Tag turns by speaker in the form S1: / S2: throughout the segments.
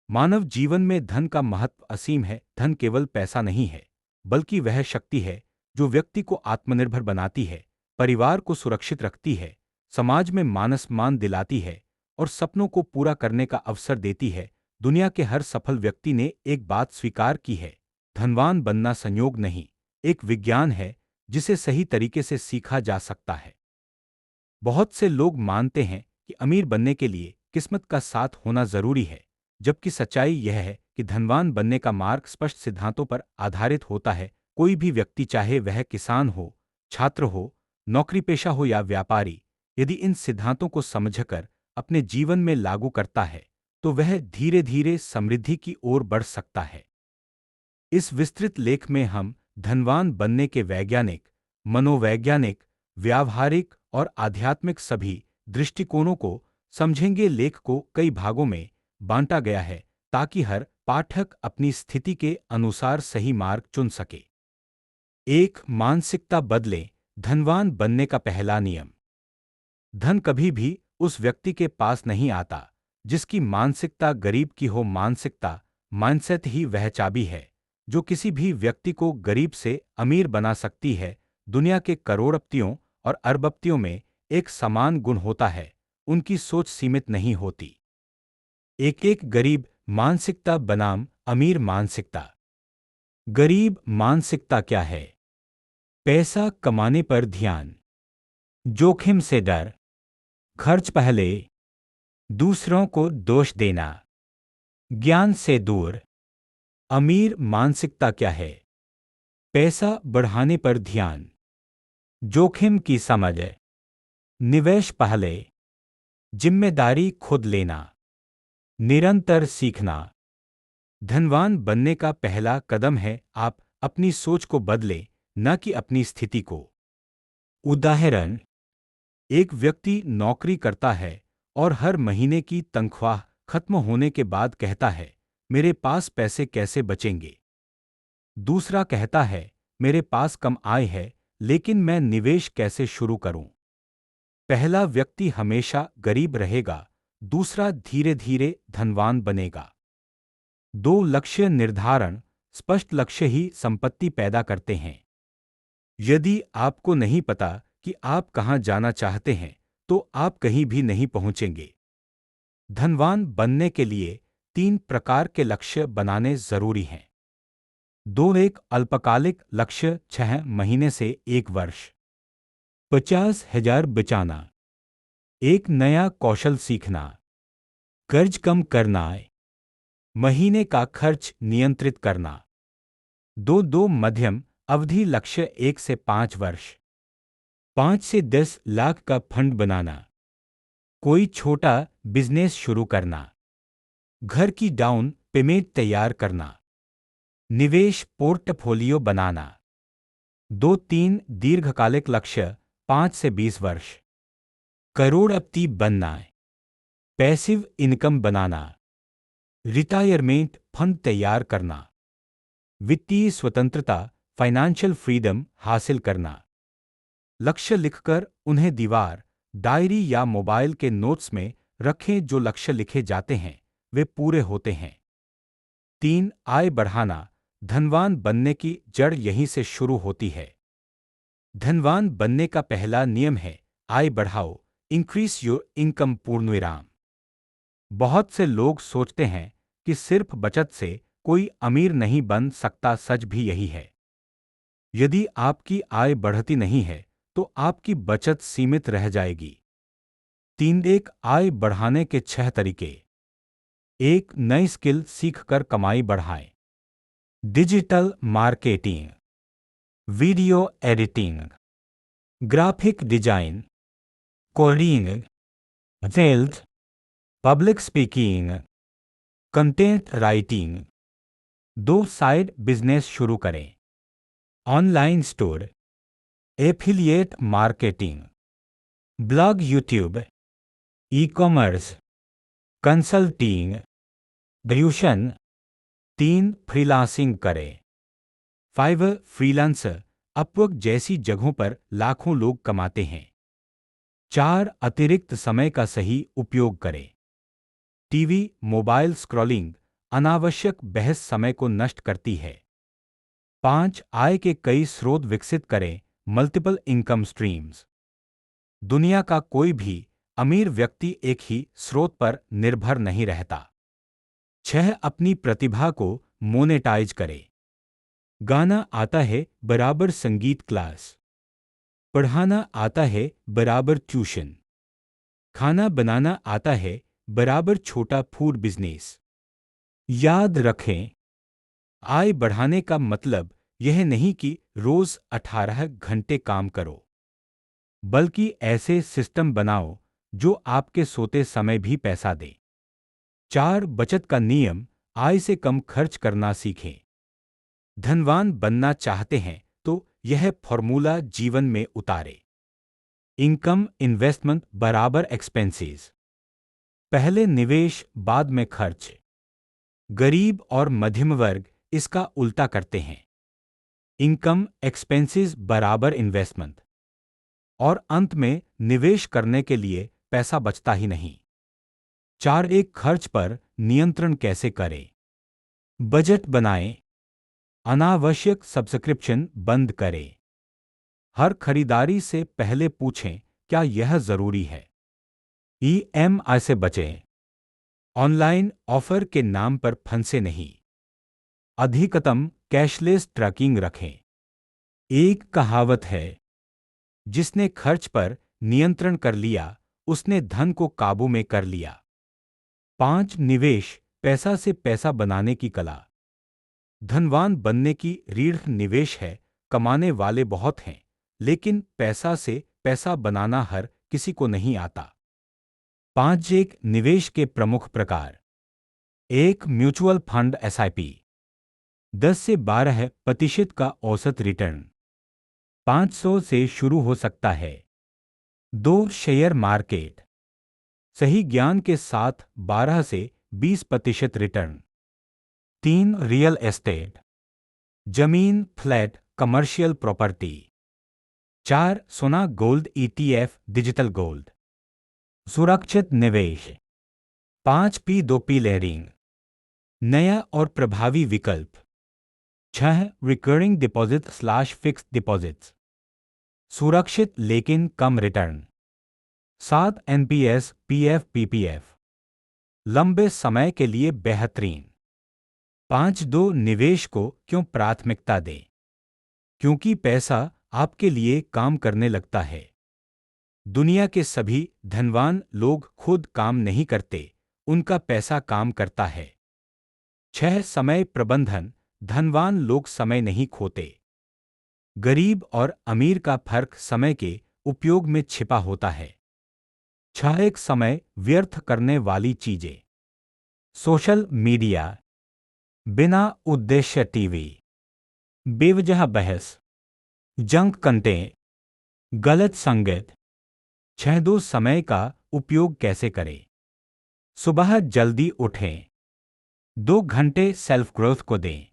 S1: मानव जीवन में धन का महत्व असीम है। धन केवल पैसा नहीं है, बल्कि वह शक्ति है जो व्यक्ति को आत्मनिर्भर बनाती है, परिवार को सुरक्षित रखती है, समाज में मान सम्मान दिलाती है और सपनों को पूरा करने का अवसर देती है। दुनिया के हर सफल व्यक्ति ने एक बात स्वीकार की है: धनवान बनना संयोग नहीं, एक विज्ञान है जिसे सही तरीके से सीखा जा सकता है। बहुत से लोग मानते हैं कि अमीर बनने के लिए किस्मत का साथ होना जरूरी है, जबकि सच्चाई यह है कि धनवान बनने का मार्ग स्पष्ट सिद्धांतों पर आधारित होता है। कोई भी व्यक्ति, चाहे वह किसान हो, छात्र हो, नौकरी पेशा हो या व्यापारी, यदि इन सिद्धांतों को समझकर अपने जीवन में लागू करता है तो वह धीरे धीरे समृद्धि की ओर बढ़ सकता है। इस विस्तृत लेख में हम धनवान बनने के वैज्ञानिक, मनोवैज्ञानिक, व्यावहारिक और आध्यात्मिक सभी दृष्टिकोणों को समझेंगे। लेख को कई भागों में बांटा गया है ताकि हर पाठक अपनी स्थिति के अनुसार सही मार्ग चुन सके। एक, मानसिकता बदलें। धनवान बनने का पहला नियम। धन कभी भी उस व्यक्ति के पास नहीं आता जिसकी मानसिकता गरीब की हो। मानसिकता, माइंडसेट ही वह चाबी है जो किसी भी व्यक्ति को गरीब से अमीर बना सकती है। दुनिया के करोड़पतियों और अरबपतियों में एक समान गुण होता है: उनकी सोच सीमित नहीं होती। एक गरीब मानसिकता बनाम अमीर मानसिकता। गरीब मानसिकता क्या है? पैसा कमाने पर ध्यान, जोखिम से डर, खर्च पहले, दूसरों को दोष देना, ज्ञान से दूर। अमीर मानसिकता क्या है? पैसा बढ़ाने पर ध्यान, जोखिम की समझ, निवेश पहले, जिम्मेदारी खुद लेना, निरंतर सीखना। धनवान बनने का पहला कदम है आप अपनी सोच को बदलें, न कि अपनी स्थिति को। उदाहरण: एक व्यक्ति नौकरी करता है और हर महीने की तनख्वाह खत्म होने के बाद कहता है, मेरे पास पैसे कैसे बचेंगे? दूसरा कहता है, मेरे पास कम आय है लेकिन मैं निवेश कैसे शुरू करूं? पहला व्यक्ति हमेशा गरीब रहेगा, दूसरा धीरे धीरे धनवान बनेगा। दो, लक्ष्य निर्धारण। स्पष्ट लक्ष्य ही संपत्ति पैदा करते हैं। यदि आपको नहीं पता कि आप कहां जाना चाहते हैं तो आप कहीं भी नहीं पहुंचेंगे। धनवान बनने के लिए 3 प्रकार के लक्ष्य बनाने जरूरी हैं। 2, एक अल्पकालिक लक्ष्य 6 महीने से 1 वर्ष, 50,000 बचाना। एक, नया कौशल सीखना, कर्ज कम करना, महीने का खर्च नियंत्रित करना। 2, मध्यम अवधि लक्ष्य 1 से 5 वर्ष, 5 से 10 लाख का फंड बनाना, कोई छोटा बिजनेस शुरू करना, घर की डाउन पेमेंट तैयार करना, निवेश पोर्टफोलियो बनाना। 2, 3 दीर्घकालिक लक्ष्य 5 से 20 वर्ष, करोड़पति बनना, पैसिव इनकम बनाना, रिटायरमेंट फंड तैयार करना, वित्तीय स्वतंत्रता फाइनेंशियल फ्रीडम हासिल करना। लक्ष्य लिखकर उन्हें दीवार, डायरी या मोबाइल के नोट्स में रखें। जो लक्ष्य लिखे जाते हैं वे पूरे होते हैं। 3, आय बढ़ाना। धनवान बनने की जड़ यहीं से शुरू होती है। धनवान बनने का पहला नियम है आय बढ़ाओ, इंक्रीज योर इनकम। पूर्णविराम। बहुत से लोग सोचते हैं कि सिर्फ बचत से कोई अमीर नहीं बन सकता। सच भी यही है। यदि आपकी आय बढ़ती नहीं है तो आपकी बचत सीमित रह जाएगी। 3, एक आय बढ़ाने के 6 तरीके। 1, नई स्किल सीखकर कमाई बढ़ाएं। Digital marketing, video editing, graphic design, coding, sales, public speaking, content writing. 2, side business शुरू करें। Online store, affiliate marketing, blog, YouTube, e-commerce, consulting, tuition. 3, freelancing करें। फाइवर, फ्रीलांसर, अपवर्क जैसी जगहों पर लाखों लोग कमाते हैं। 4, अतिरिक्त समय का सही उपयोग करें। टीवी, मोबाइल स्क्रॉलिंग अनावश्यक बहस समय को नष्ट करती है। 5. आय के कई स्रोत विकसित करें, मल्टीपल इनकम स्ट्रीम्स। दुनिया का कोई भी अमीर व्यक्ति एक ही स्रोत पर निर्भर नहीं रहता। 6. अपनी प्रतिभा को मोनेटाइज करें। गाना आता है बराबर संगीत क्लास, पढ़ाना आता है बराबर ट्यूशन, खाना बनाना आता है बराबर छोटा फूड बिजनेस। याद रखें, आय बढ़ाने का मतलब यह नहीं कि रोज 18 घंटे काम करो, बल्कि ऐसे सिस्टम बनाओ जो आपके सोते समय भी पैसा दे। 4. बचत का नियम, आय से कम खर्च करना सीखें। धनवान बनना चाहते हैं तो यह फॉर्मूला जीवन में उतारे। इनकम इन्वेस्टमेंट बराबर एक्सपेंसेस, पहले निवेश बाद में खर्च। गरीब और मध्यम वर्ग इसका उल्टा करते हैं। इनकम एक्सपेंसेस बराबर इन्वेस्टमेंट, और अंत में निवेश करने के लिए पैसा बचता ही नहीं। 4. एक खर्च पर नियंत्रण कैसे करें। बजट बनाएं, अनावश्यक सब्सक्रिप्शन बंद करें। हर खरीदारी से पहले पूछें क्या यह जरूरी है। EMI से बचें, ऑनलाइन ऑफर के नाम पर फंसे नहीं। अधिकतम कैशलेस ट्रैकिंग रखें। एक कहावत है, जिसने खर्च पर नियंत्रण कर लिया उसने धन को काबू में कर लिया। 5. निवेश, पैसा से पैसा बनाने की कला। धनवान बनने की रीढ़ निवेश है। कमाने वाले बहुत हैं, लेकिन पैसा से पैसा बनाना हर किसी को नहीं आता। 5. एक निवेश के प्रमुख प्रकार। 1. म्यूचुअल फंड SIP, 10 से 12% का औसत रिटर्न, 500 से शुरू हो सकता है। 2. शेयर मार्केट, सही ज्ञान के साथ 12 से 20% रिटर्न। 3. रियल एस्टेट, जमीन, फ्लैट, कमर्शियल प्रॉपर्टी। 4. सोना, गोल्ड ETF, डिजिटल गोल्ड, सुरक्षित निवेश। 5. P2P लेयरिंग, नया और प्रभावी विकल्प। 6. रिकरिंग डिपॉजिट / फिक्स्ड डिपॉजिट्स, सुरक्षित लेकिन कम रिटर्न। 7. NPS PF PPF, लंबे समय के लिए बेहतरीन। 5. 2. निवेश को क्यों प्राथमिकता दें, क्योंकि पैसा आपके लिए काम करने लगता है। दुनिया के सभी धनवान लोग खुद काम नहीं करते, उनका पैसा काम करता है। 6. समय प्रबंधन, धनवान लोग समय नहीं खोते। गरीब और अमीर का फर्क समय के उपयोग में छिपा होता है। 6. एक समय व्यर्थ करने वाली चीजें। सोशल मीडिया, बिना उद्देश्य टीवी, बेवजह बहस, जंक कंटेंट, गलत संगत। 6. 2. समय का उपयोग कैसे करें। सुबह जल्दी उठें, 2 घंटे सेल्फ ग्रोथ को दें।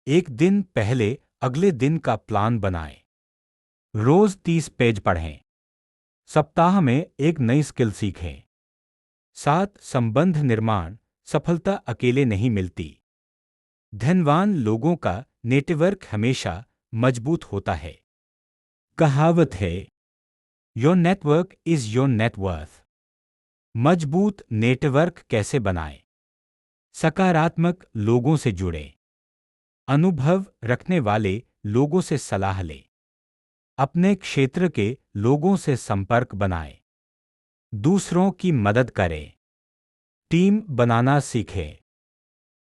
S1: एक दिन पहले अगले दिन का प्लान बनाएं। रोज 30 पेज पढ़ें, सप्ताह में एक नई स्किल सीखें। 7. संबंध निर्माण, सफलता अकेले नहीं मिलती। धनवान लोगों का नेटवर्क हमेशा मजबूत होता है। कहावत है, your network is your net worth. मजबूत नेटवर्क कैसे बनाएं। सकारात्मक लोगों से जुड़ें, अनुभव रखने वाले लोगों से सलाह लें, अपने क्षेत्र के लोगों से संपर्क बनाएं, दूसरों की मदद करें, टीम बनाना सीखें।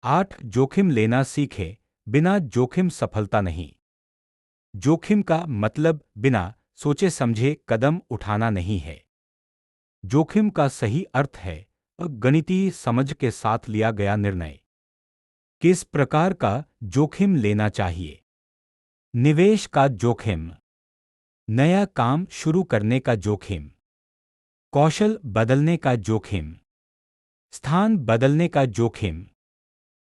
S1: 8. जोखिम लेना सीखें, बिना जोखिम सफलता नहीं। जोखिम का मतलब बिना सोचे समझे कदम उठाना नहीं है। जोखिम का सही अर्थ है गणितीय समझ के साथ लिया गया निर्णय। किस प्रकार का जोखिम लेना चाहिए। निवेश का जोखिम, नया काम शुरू करने का जोखिम, कौशल बदलने का जोखिम, स्थान बदलने का जोखिम।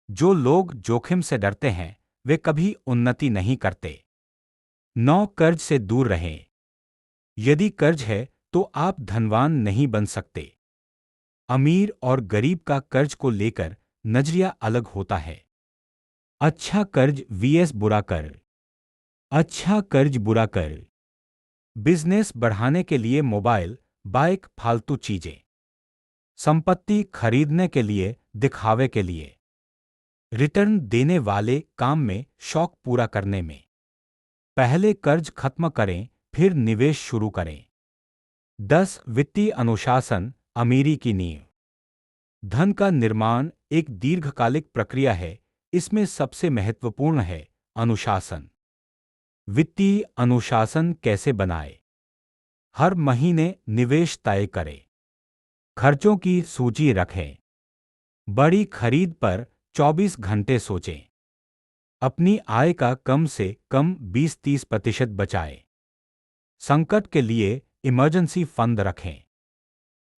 S1: जो लोग जोखिम से डरते हैं वे कभी उन्नति नहीं करते। 9. कर्ज से दूर रहें, यदि कर्ज है तो आप धनवान नहीं बन सकते। अमीर और गरीब का कर्ज को लेकर नजरिया अलग होता है। अच्छा कर्ज वीएस बुरा कर। अच्छा कर्ज बुरा कर। बिजनेस बढ़ाने के लिए मोबाइल, बाइक, फालतू चीजें। संपत्ति खरीदने के लिए, दिखावे के लिए। रिटर्न देने वाले काम में, शौक पूरा करने में। पहले कर्ज खत्म करें, फिर निवेश शुरू करें। 10 वित्तीय अनुशासन, अमीरी की नींव। धन का निर्माण एक दीर्घकालिक प्रक्रिया है, इसमें सबसे महत्वपूर्ण है अनुशासन। वित्तीय अनुशासन कैसे बनाएं? हर महीने निवेश तय करें। खर्चों की सूची रखें। बड़ी खरीद पर 24 घंटे सोचें। अपनी आय का कम से कम 20-30% बचाएं। संकट के लिए इमरजेंसी फंड रखें।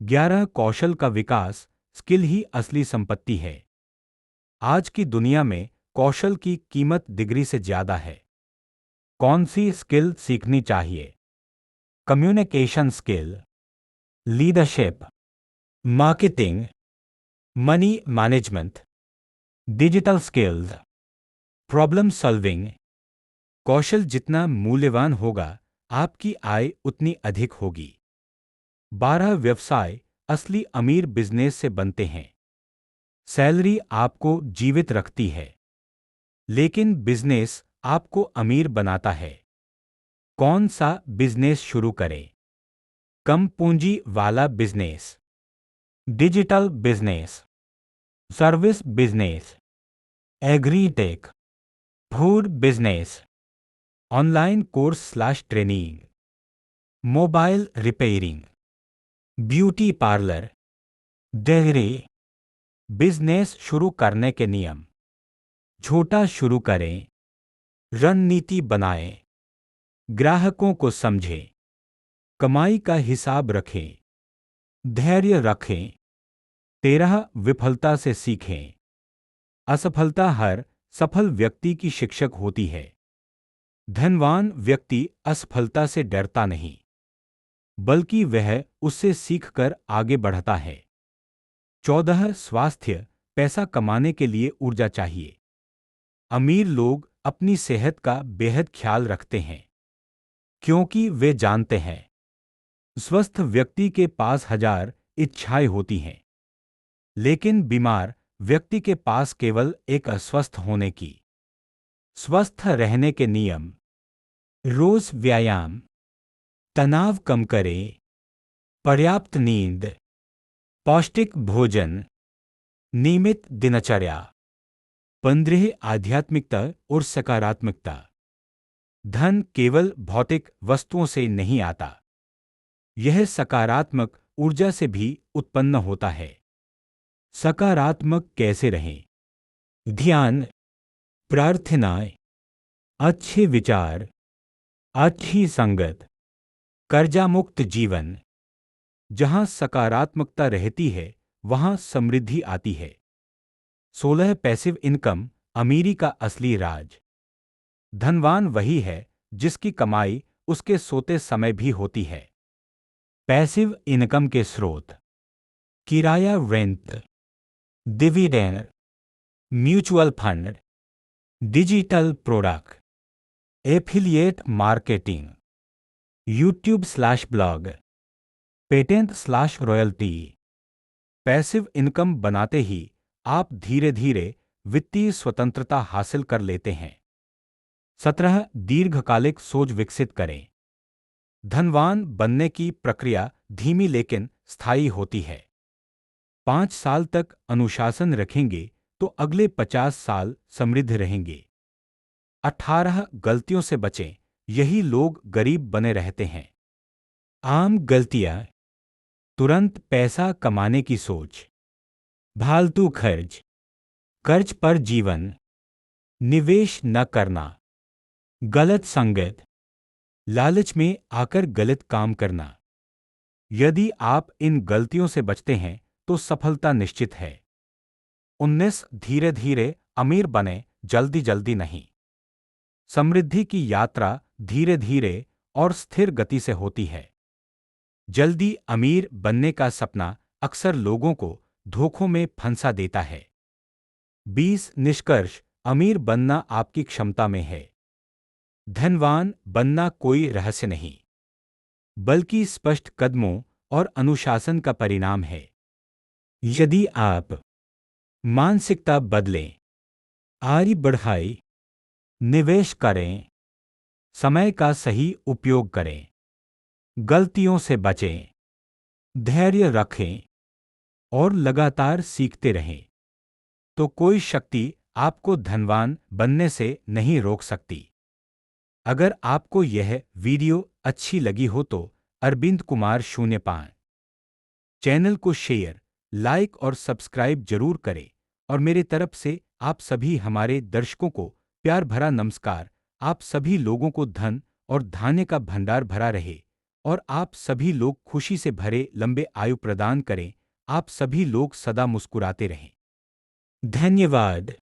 S1: 11 कौशल का विकास, स्किल ही असली संपत्ति है। आज की दुनिया में कौशल की कीमत डिग्री से ज्यादा है। कौन सी स्किल सीखनी चाहिए? Communication skill, leadership, marketing, money management, digital skills, problem solving. कौशल जितना मूल्यवान होगा, आपकी आय उतनी अधिक होगी। 12 व्यवसाय असली अमीर बिजनेस से बनते हैं। सैलरी आपको जीवित रखती है, लेकिन बिजनेस आपको अमीर बनाता है। कौन सा बिजनेस शुरू करें? कम पूंजी वाला business, digital business, service business, agritech, food business, online course training, mobile repairing, beauty parlour, dairy. Business शुरू करने के नियम। छोटा शुरू करें, रणनीति बनाएं, ग्राहकों को समझें, कमाई का हिसाब रखें, धैर्य रखें। 13 विफलता से सीखें। असफलता हर सफल व्यक्ति की शिक्षक होती है। धनवान व्यक्ति असफलता से डरता नहीं, बल्कि वह उससे सीखकर आगे बढ़ता है। 14 स्वास्थ्य, पैसा कमाने के लिए ऊर्जा चाहिए। अमीर लोग अपनी सेहत का बेहद ख्याल रखते हैं, क्योंकि वे जानते हैं स्वस्थ व्यक्ति के पास 1000 इच्छाएं होती हैं, लेकिन बीमार व्यक्ति के पास केवल एक अस्वस्थ होने की। स्वस्थ रहने के नियम। रोज व्यायाम, तनाव कम करें, पर्याप्त नींद, पौष्टिक भोजन, नियमित दिनचर्या। 15 आध्यात्मिकता और सकारात्मकता। धन केवल भौतिक वस्तुओं से नहीं आता, यह सकारात्मक ऊर्जा से भी उत्पन्न होता है। सकारात्मक कैसे रहें? ध्यान, प्रार्थनाएं, अच्छे विचार, अच्छी संगत, कर्जा-मुक्त जीवन। जहां सकारात्मकता रहती है, वहां समृद्धि आती है। 16 पैसिव इनकम, अमीरी का असली राज। धनवान वही है जिसकी कमाई उसके सोते समय भी होती है। पैसिव इनकम के स्रोत। किराया, rent, dividend, mutual fund, digital product, affiliate marketing, YouTube blog, patent royalty. Passive income बनाते ही आप धीरे धीरे वित्तीय स्वतंत्रता हासिल कर लेते हैं। 17 दीर्घकालिक सोच विकसित करें। धनवान बनने की प्रक्रिया धीमी लेकिन स्थायी होती है। 5 साल तक अनुशासन रखेंगे तो अगले 50 साल समृद्ध रहेंगे। 18 गलतियों से बचें, यही लोग गरीब बने रहते हैं। आम गलतियां। तुरंत पैसा कमाने की सोच, फालतू खर्च, कर्ज पर जीवन, निवेश न करना, गलत संगत, लालच में आकर गलत काम करना। यदि आप इन गलतियों से बचते हैं तो सफलता निश्चित है। 19 धीरे धीरे अमीर बने, जल्दी जल्दी नहीं। समृद्धि की यात्रा धीरे धीरे और स्थिर गति से होती है। जल्दी अमीर बनने का सपना अक्सर लोगों को धोखों में फंसा देता है। 20 निष्कर्ष। अमीर बनना आपकी क्षमता में है। धनवान बनना कोई रहस्य नहीं, बल्कि स्पष्ट कदमों और अनुशासन का परिणाम है। यदि आप मानसिकता बदलें, आय बढ़ाएं, निवेश करें, समय का सही उपयोग करें, गलतियों से बचें, धैर्य रखें और लगातार सीखते रहें, तो कोई शक्ति आपको धनवान बनने से नहीं रोक सकती। अगर आपको यह वीडियो अच्छी लगी हो तो अरविंद कुमार 05 चैनल को शेयर, लाइक और सब्सक्राइब जरूर करें। और मेरे तरफ से आप सभी हमारे दर्शकों को प्यार भरा नमस्कार। आप सभी लोगों को धन और धान्य का भंडार भरा रहे और आप सभी लोग खुशी से भरे लंबे आयु प्रदान करें। आप सभी लोग सदा मुस्कुराते रहें। धन्यवाद।